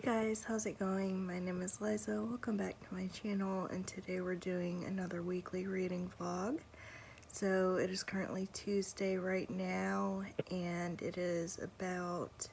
guys, how's it going? My name is Liza. Welcome back to my channel, and today we're doing another weekly reading vlog. So it is currently Tuesday right now, and it is about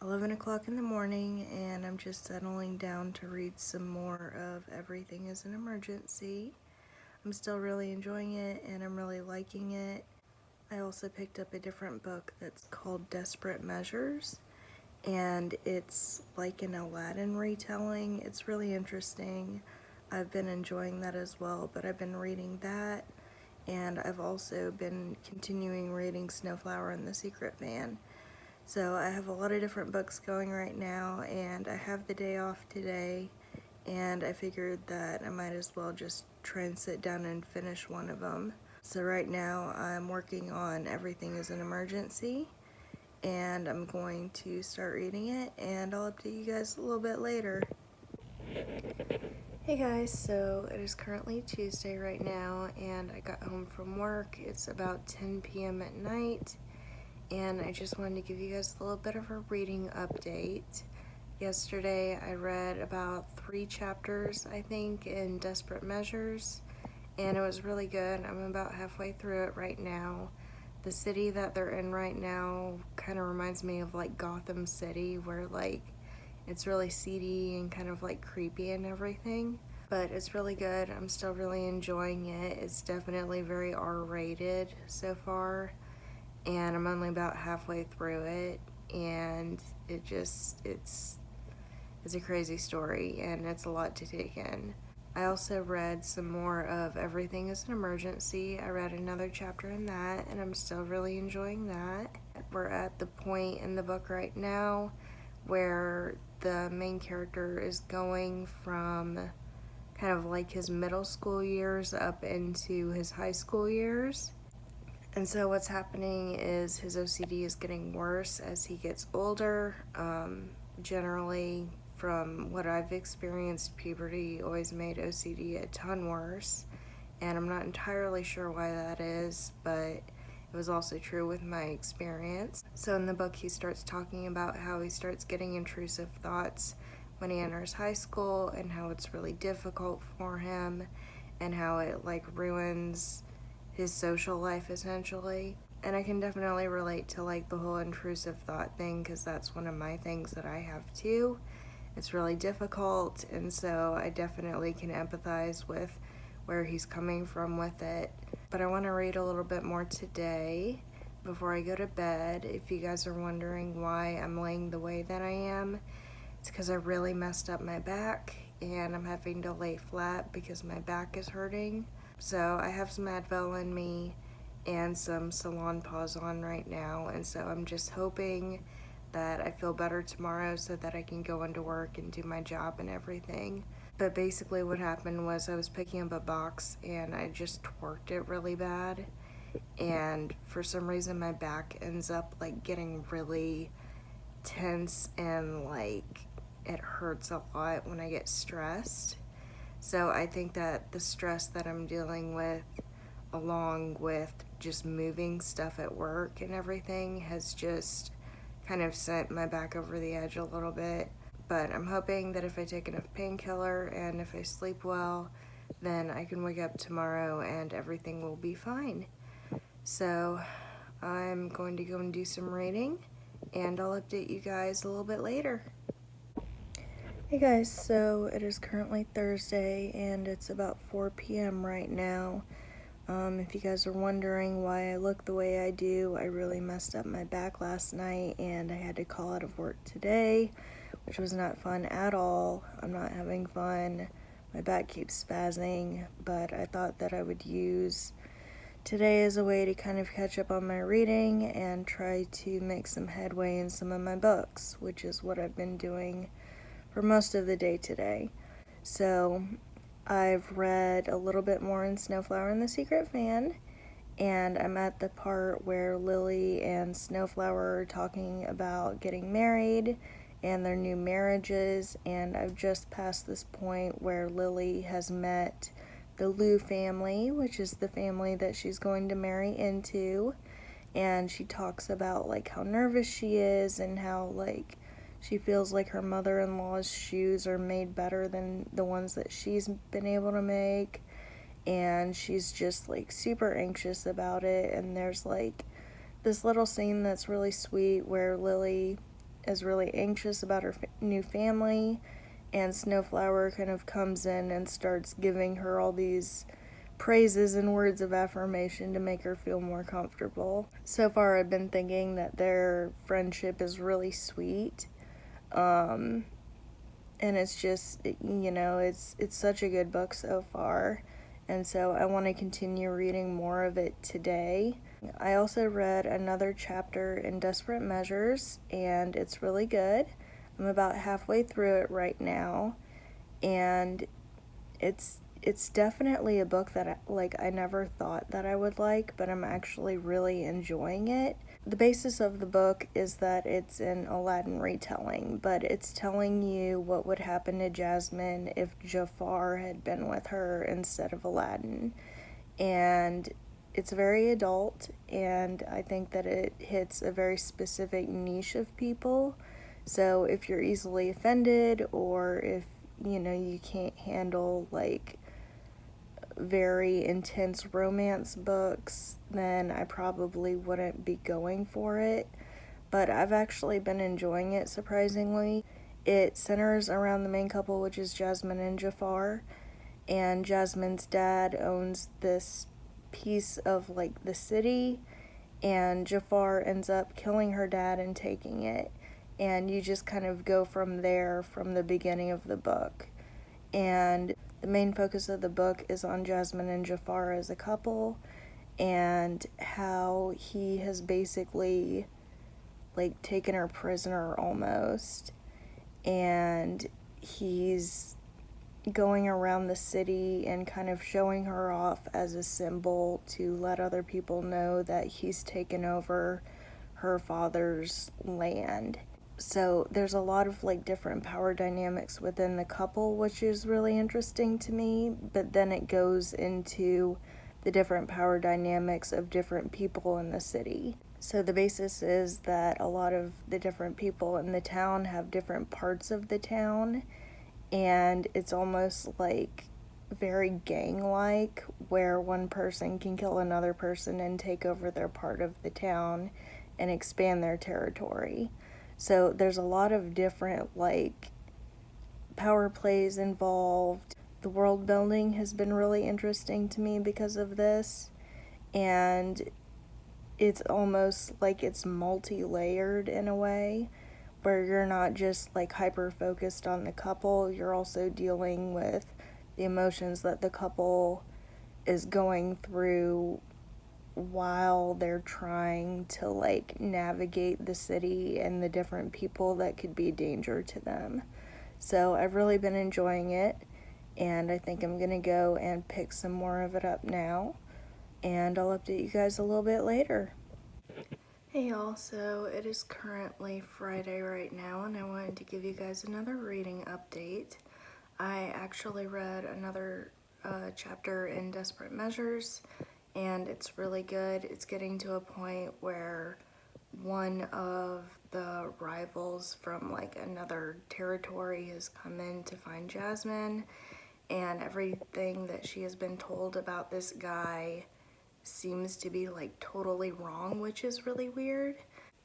11 o'clock in the morning, and I'm just settling down to read some more of Everything is an Emergency. I'm still really enjoying it, and I'm really liking it. I also picked up a different book that's called Desperate Measures, and it's like an Aladdin retelling. It's really interesting. I've been enjoying that as well, but I've been reading that, and I've also been continuing reading Snowflower and the Secret Fan. So I have a lot of different books going right now, and I have the day off today, and I figured that I might as well just try and sit down and finish one of them. So right now I'm working on Everything is an Emergency, and I'm going to start reading it, and I'll update you guys a little bit later. Hey guys, so it is currently Tuesday right now, and I got home from work. It's about 10 p.m. at night, and I just wanted to give you guys a little bit of a reading update. Yesterday I read about 3 chapters, I think, in Desperate Measures, and it was really good. I'm about halfway through it right now. The city that they're in right now kind of reminds me of like Gotham City, where like it's really seedy and kind of like creepy and everything. But it's really good. I'm still really enjoying it. It's definitely very R-rated so far, and I'm only about halfway through it, and it's a crazy story, and it's a lot to take in. I also read some more of Everything is an Emergency. I read another chapter in that, and I'm still really enjoying that. We're at the point in the book right now where the main character is going from kind of like his middle school years up into his high school years. And so what's happening is his OCD is getting worse as he gets older. Generally, from what I've experienced, puberty always made OCD a ton worse, and I'm not entirely sure why that is, but it was also true with my experience. So in the book he starts talking about how he starts getting intrusive thoughts when he enters high school, and how it's really difficult for him, and how it like ruins his social life essentially. And I can definitely relate to like the whole intrusive thought thing, because that's one of my things that I have too. It's really difficult, and so I definitely can empathize with where he's coming from with it. But I want to read a little bit more today before I go to bed. If you guys are wondering why I'm laying the way that I am, it's because I really messed up my back, and I'm having to lay flat because my back is hurting. So I have some Advil in me and some Salon Paws on right now, and so I'm just hoping that I feel better tomorrow so that I can go into work and do my job and everything. But basically what happened was I was picking up a box and I just twerked it really bad, and for some reason my back ends up like getting really tense, and like it hurts a lot when I get stressed. So I think that the stress that I'm dealing with, along with just moving stuff at work and everything, has just kind of sent my back over the edge a little bit. But I'm hoping that if I take enough painkiller and if I sleep well, then I can wake up tomorrow and everything will be fine. So I'm going to go and do some reading, and I'll update you guys a little bit later. Hey guys, so it is currently Thursday, and it's about 4 p.m. right now. If you guys are wondering why I look the way I do, I really messed up my back last night, and I had to call out of work today, which was not fun at all. I'm not having fun. My back keeps spazzing, but I thought that I would use today as a way to kind of catch up on my reading and try to make some headway in some of my books, which is what I've been doing for most of the day today. So I've read a little bit more in Snowflower and the Secret Fan, and I'm at the part where Lily and Snowflower are talking about getting married and their new marriages, and I've just passed this point where Lily has met the Lou family, which is the family that she's going to marry into, and she talks about like how nervous she is and how like She feels like her mother-in-law's shoes are made better than the ones that she's been able to make, and she's just like super anxious about it. And there's like this little scene that's really sweet where Lily is really anxious about her new family, and Snowflower kind of comes in and starts giving her all these praises and words of affirmation to make her feel more comfortable. So far, I've been thinking that their friendship is really sweet. And it's just, it's such a good book so far. And so I want to continue reading more of it today. I also read another chapter in Desperate Measures, and it's really good. I'm about halfway through it right now, and it's definitely a book that I never thought that I would like, but I'm actually really enjoying it. The basis of the book is that it's an Aladdin retelling, but it's telling you what would happen to Jasmine if Jafar had been with her instead of Aladdin. And it's very adult, and I think that it hits a very specific niche of people. So if you're easily offended, or if you can't handle like very intense romance books, then I probably wouldn't be going for it. But I've actually been enjoying it, surprisingly. It centers around the main couple, which is Jasmine and Jafar. And Jasmine's dad owns this piece of like the city, and Jafar ends up killing her dad and taking it. And you just kind of go from there from the beginning of the book. And the main focus of the book is on Jasmine and Jafar as a couple, and how he has basically like taken her prisoner almost, and he's going around the city and kind of showing her off as a symbol to let other people know that he's taken over her father's land. So there's a lot of like different power dynamics within the couple, which is really interesting to me, but then it goes into the different power dynamics of different people in the city. So the basis is that a lot of the different people in the town have different parts of the town, and it's almost like very gang-like, where one person can kill another person and take over their part of the town and expand their territory. So there's a lot of different like power plays involved. The world building has been really interesting to me because of this, and it's almost like it's multi-layered in a way, where you're not just like hyper focused on the couple, you're also dealing with the emotions that the couple is going through while they're trying to like navigate the city and the different people that could be a danger to them. So I've really been enjoying it, and I think I'm gonna go and pick some more of it up now, and I'll update you guys a little bit later. Hey y'all, so it is currently Friday right now, and I wanted to give you guys another reading update. I actually read another chapter in Desperate Measures, and it's really good. It's getting to a point where one of the rivals from like another territory has come in to find Jasmine, and everything that she has been told about this guy seems to be like totally wrong, which is really weird.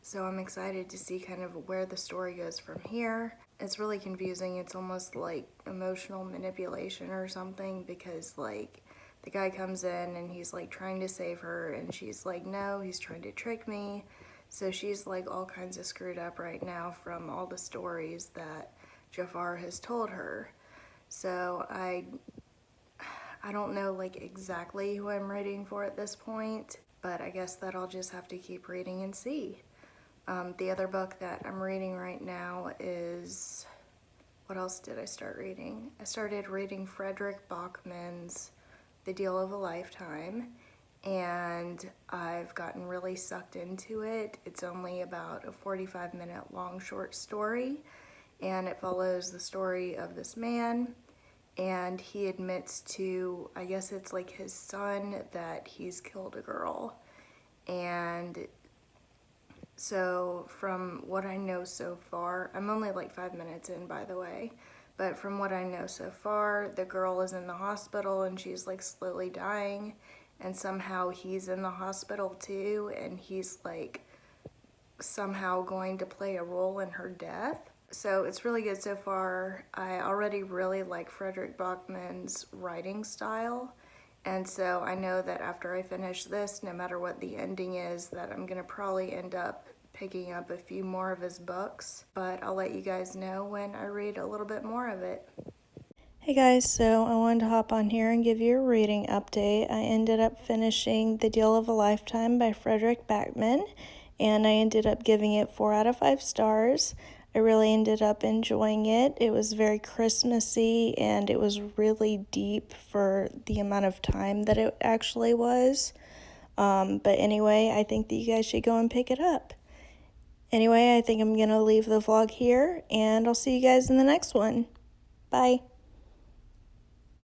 So I'm excited to see kind of where the story goes from here. It's really confusing. It's almost like emotional manipulation or something, because like the guy comes in and he's like trying to save her, and she's like, no, he's trying to trick me. So she's like all kinds of screwed up right now from all the stories that Jafar has told her. So I don't know like exactly who I'm reading for at this point, but I guess that I'll just have to keep reading and see. The other book that I'm reading right now is, what else did I start reading? I started reading Fredrik Backman's The Deal of a Lifetime, and I've gotten really sucked into it. It's only about a 45-minute long short story, and it follows the story of this man, and he admits to, I guess it's like his son, that he's killed a girl. And So from what I know so far, I'm only like 5 minutes in, by the way, but from what I know so far, the girl is in the hospital and she's like slowly dying, and somehow he's in the hospital too, and he's like somehow going to play a role in her death. So it's really good so far. I already really like Fredrik Backman's writing style. And so I know that after I finish this, no matter what the ending is, that I'm gonna probably end up picking up a few more of his books. But I'll let you guys know when I read a little bit more of it. Hey guys, so I wanted to hop on here and give you a reading update. I ended up finishing The Deal of a Lifetime by Fredrik Backman, and I ended up giving it 4 out of 5 stars. I really ended up enjoying it. It was very Christmassy, and it was really deep for the amount of time that it actually was. But anyway, I think that you guys should go and pick it up. Anyway, I think I'm going to leave the vlog here, and I'll see you guys in the next one. Bye.